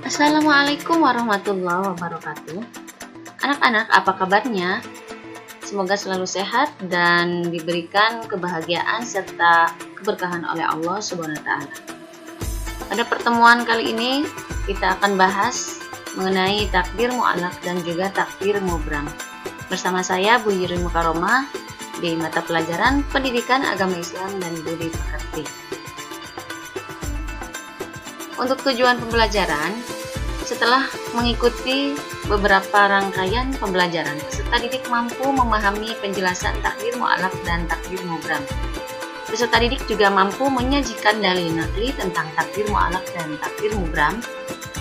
Assalamualaikum warahmatullahi wabarakatuh. Anak-anak, apa kabarnya? Semoga selalu sehat dan diberikan kebahagiaan serta keberkahan oleh Allah Subhanahu wa taala. Pada pertemuan kali ini kita akan bahas mengenai takdir mu'allaq dan juga takdir mubram. Bersama saya Bu Yuri Mukaromah di mata pelajaran Pendidikan Agama Islam dan Budi Pekerti. Untuk tujuan pembelajaran, setelah mengikuti beberapa rangkaian pembelajaran, peserta didik mampu memahami penjelasan takdir mu'allaq dan takdir mubram. Peserta didik juga mampu menyajikan dalil nakli tentang takdir mu'allaq dan takdir mubram,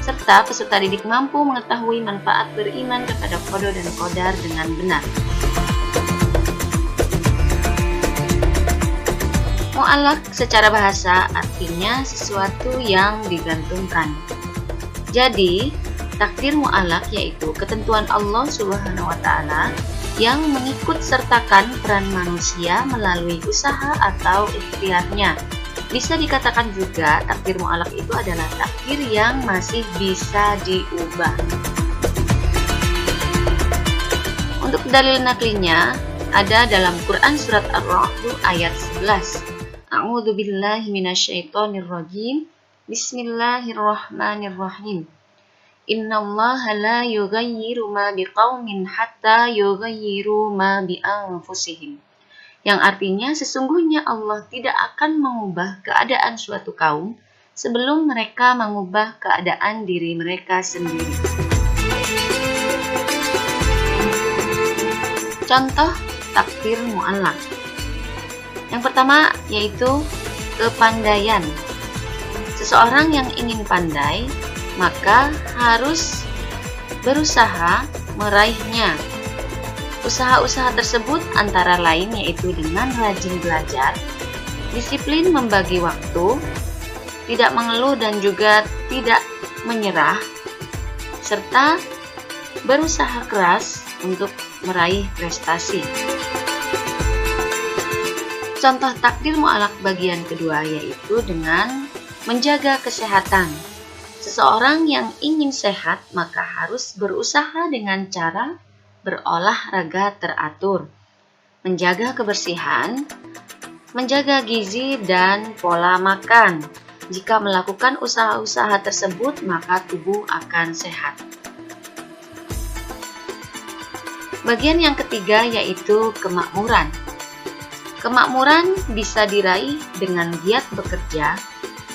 serta peserta didik mampu mengetahui manfaat beriman kepada qada dan qadar dengan benar. Mu'allaq secara bahasa artinya sesuatu yang digantungkan. Jadi, takdir mu'allaq yaitu ketentuan Allah Subhanahu wa taala yang mengikut sertakan peran manusia melalui usaha atau ikhtiarnya. Bisa dikatakan juga takdir mu'allaq itu adalah takdir yang masih bisa diubah. Untuk dalil naklinya ada dalam Quran surat Ar-Ra'd ayat 11. A'udzu billahi minasyaitonir rajim. Bismillahirrahmanirrahim. Innallaha la yughayyiru ma biqaumin hatta yughayyiru ma bi anfusihim. Yang artinya sesungguhnya Allah tidak akan mengubah keadaan suatu kaum sebelum mereka mengubah keadaan diri mereka sendiri. Contoh takdir mu'allaq. Yang pertama yaitu kepandaian. Seseorang yang ingin pandai, maka harus berusaha meraihnya. Usaha-usaha tersebut antara lain yaitu dengan rajin belajar, disiplin membagi waktu, tidak mengeluh dan juga tidak menyerah, serta berusaha keras untuk meraih prestasi. Contoh takdir mu'allaq bagian kedua yaitu dengan menjaga kesehatan. Seseorang yang ingin sehat maka harus berusaha dengan cara berolahraga teratur, menjaga kebersihan, menjaga gizi dan pola makan. Jika melakukan usaha-usaha tersebut maka tubuh akan sehat. Bagian yang ketiga yaitu kemakmuran. Kemakmuran bisa diraih dengan giat bekerja,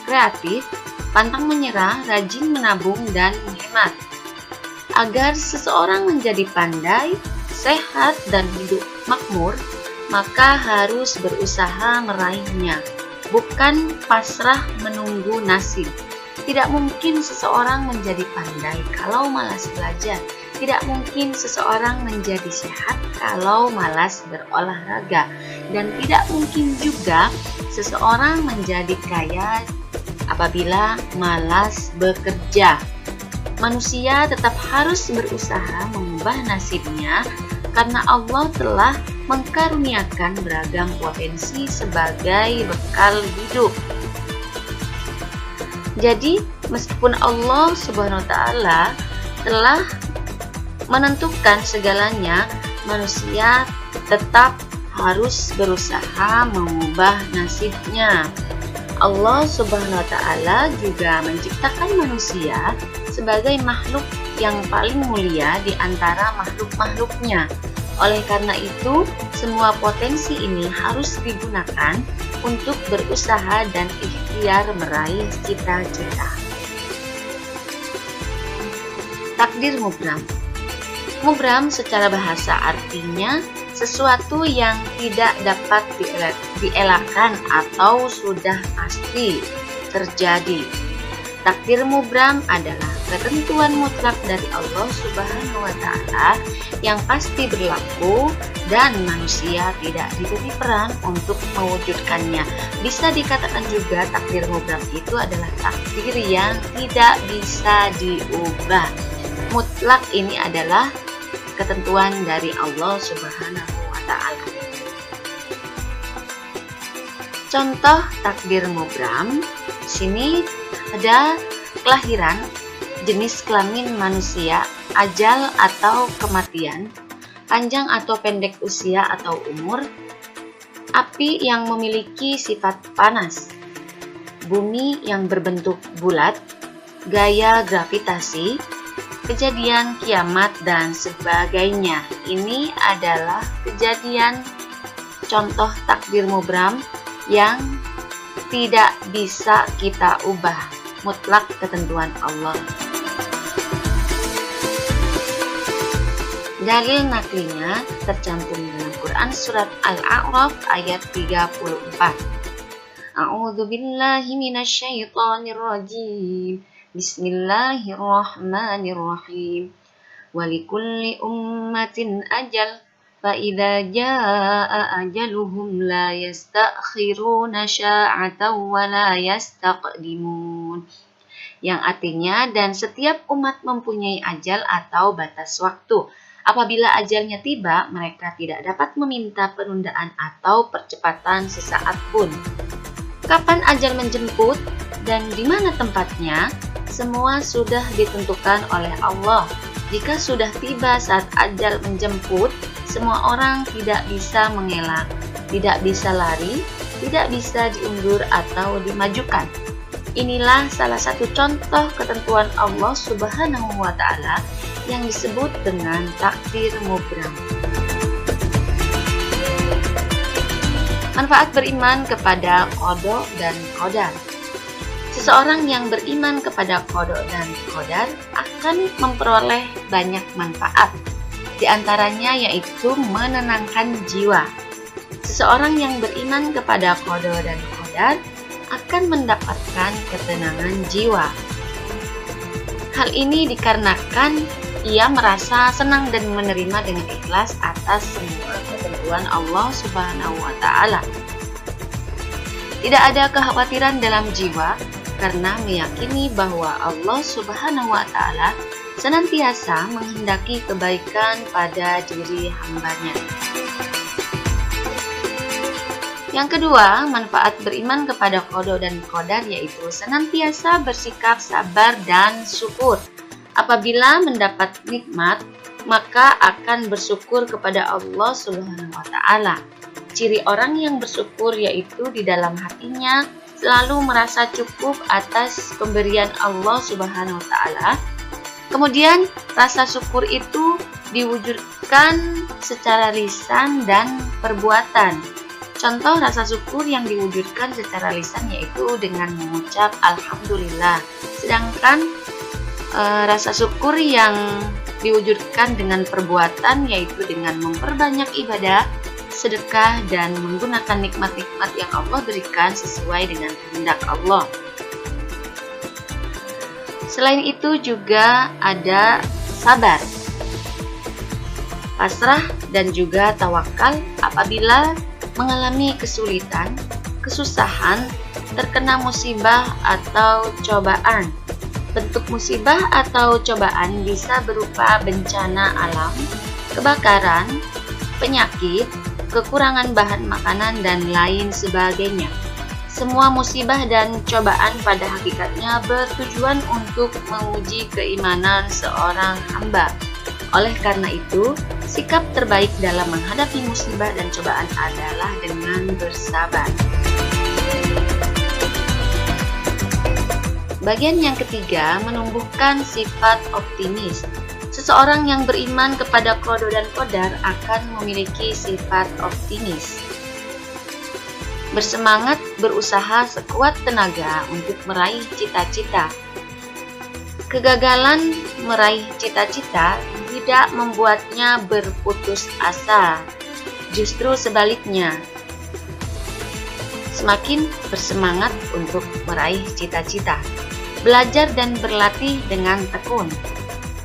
kreatif, pantang menyerah, rajin menabung, dan menghemat. Agar seseorang menjadi pandai, sehat, dan hidup makmur, maka harus berusaha meraihnya, bukan pasrah menunggu nasib. Tidak mungkin seseorang menjadi pandai kalau malas belajar. Tidak mungkin seseorang menjadi sehat kalau malas berolahraga. Dan tidak mungkin juga seseorang menjadi kaya apabila malas bekerja. Manusia tetap harus berusaha mengubah nasibnya karena Allah telah mengkaruniakan beragam potensi sebagai bekal hidup. Jadi, meskipun Allah Subhanahu wa taala telah menentukan segalanya, manusia tetap harus berusaha mengubah nasibnya. Allah Subhanahu wa taala juga menciptakan manusia sebagai makhluk yang paling mulia di antara makhluk-makhluknya. Oleh karena itu, semua potensi ini harus digunakan untuk berusaha dan ikhtiar meraih cita-cita. Takdir mubram. Mubram secara bahasa artinya sesuatu yang tidak dapat dielakkan atau sudah pasti terjadi. Takdir mubram adalah ketentuan mutlak dari Allah Subhanahu wa taala yang pasti berlaku dan manusia tidak diberi peran untuk mewujudkannya. Bisa dikatakan juga takdir mubram itu adalah takdir yang tidak bisa diubah. Mutlak ini adalah ketentuan dari Allah Subhanahu wa Ta'ala. Contoh takdir mubram, sini ada kelahiran, jenis kelamin manusia, ajal atau kematian, panjang atau pendek usia atau umur, api yang memiliki sifat panas, bumi yang berbentuk bulat, gaya gravitasi, kejadian kiamat, dan sebagainya. Ini adalah kejadian contoh takdir mubram yang tidak bisa kita ubah, mutlak ketentuan Allah. Dalil naklinya tercantum dalam Quran surat Al-A'raf ayat 34. A'udzu billahi minasyaitonir rajim. Bismillahirrahmanirrahim. Walikulli ummatin ajal. فَإِذَا جَاءَ أَجَلُهُمْ لَا يَسْتَأْخِرُونَ سَاعَةً وَلَا يَسْتَقْدِمُونَ. Yang artinya, dan setiap umat mempunyai ajal atau batas waktu. Apabila ajalnya tiba, mereka tidak dapat meminta penundaan atau percepatan sesaat pun. Kapan ajal menjemput dan di mana tempatnya, semua sudah ditentukan oleh Allah. Jika sudah tiba saat ajal menjemput, semua orang tidak bisa mengelak, tidak bisa lari, tidak bisa diundur atau dimajukan. Inilah salah satu contoh ketentuan Allah Subhanahu wa Ta'ala yang disebut dengan takdir mubram. Manfaat beriman kepada qada dan qadar. Seseorang yang beriman kepada qada dan qadar akan memperoleh banyak manfaat. Di antaranya yaitu menenangkan jiwa. Seseorang yang beriman kepada qada dan qadar akan mendapatkan ketenangan jiwa. Hal ini dikarenakan ia merasa senang dan menerima dengan ikhlas atas semua ketentuan Allah Subhanahu wa Ta'ala. Tidak ada kekhawatiran dalam jiwa karena meyakini bahwa Allah Subhanahu wa Ta'ala senantiasa menghendaki kebaikan pada diri hambanya. Yang kedua, manfaat beriman kepada qada dan qadar yaitu senantiasa bersikap sabar dan syukur. Apabila mendapat nikmat, maka akan bersyukur kepada Allah Subhanahu wa Ta'ala. Ciri orang yang bersyukur yaitu di dalam hatinya selalu merasa cukup atas pemberian Allah Subhanahu wa Ta'ala. Kemudian rasa syukur itu diwujudkan secara lisan dan perbuatan. Contoh rasa syukur yang diwujudkan secara lisan yaitu dengan mengucap Alhamdulillah. Sedangkan rasa syukur yang diwujudkan dengan perbuatan yaitu dengan memperbanyak ibadah, sedekah, dan menggunakan nikmat-nikmat yang Allah berikan sesuai dengan kehendak Allah. Selain itu juga ada sabar, pasrah, dan juga tawakal apabila mengalami kesulitan, kesusahan, terkena musibah atau cobaan. Bentuk musibah atau cobaan bisa berupa bencana alam, kebakaran, penyakit, kekurangan bahan makanan, dan lain sebagainya. Semua musibah dan cobaan pada hakikatnya bertujuan untuk menguji keimanan seorang hamba. Oleh karena itu, sikap terbaik dalam menghadapi musibah dan cobaan adalah dengan bersabar. Bagian yang ketiga, menumbuhkan sifat optimis. Seseorang yang beriman kepada qada dan qadar akan memiliki sifat optimis. Bersemangat berusaha sekuat tenaga untuk meraih cita-cita. Kegagalan meraih cita-cita tidak membuatnya berputus asa. Justru sebaliknya, semakin bersemangat untuk meraih cita-cita. Belajar dan berlatih dengan tekun,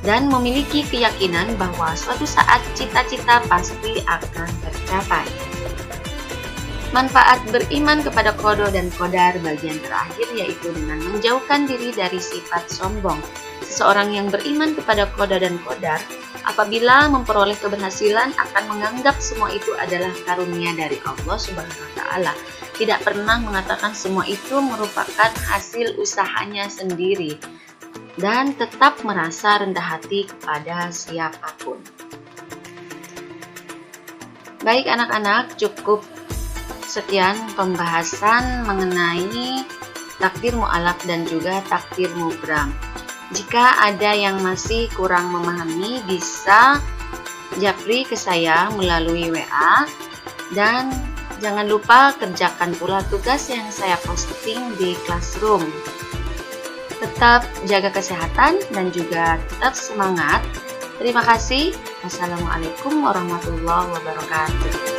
dan memiliki keyakinan bahwa suatu saat cita-cita pasti akan tercapai. Manfaat beriman kepada qada dan qadar bagian terakhir yaitu dengan menjauhkan diri dari sifat sombong. Seseorang yang beriman kepada qada dan qadar Apabila memperoleh keberhasilan, akan menganggap semua itu adalah karunia dari Allah Subhanahu wa Ta'ala. Tidak pernah mengatakan semua itu merupakan hasil usahanya sendiri, dan tetap merasa rendah hati kepada siapapun. Baik anak-anak, cukup sekian pembahasan mengenai takdir mu'alaf dan juga takdir mubram. Jika ada yang masih kurang memahami, bisa japri ke saya melalui WA, dan jangan lupa kerjakan pula tugas yang saya posting di Classroom. Tetap jaga kesehatan dan juga tetap semangat. Terima kasih. Wassalamualaikum warahmatullahi wabarakatuh.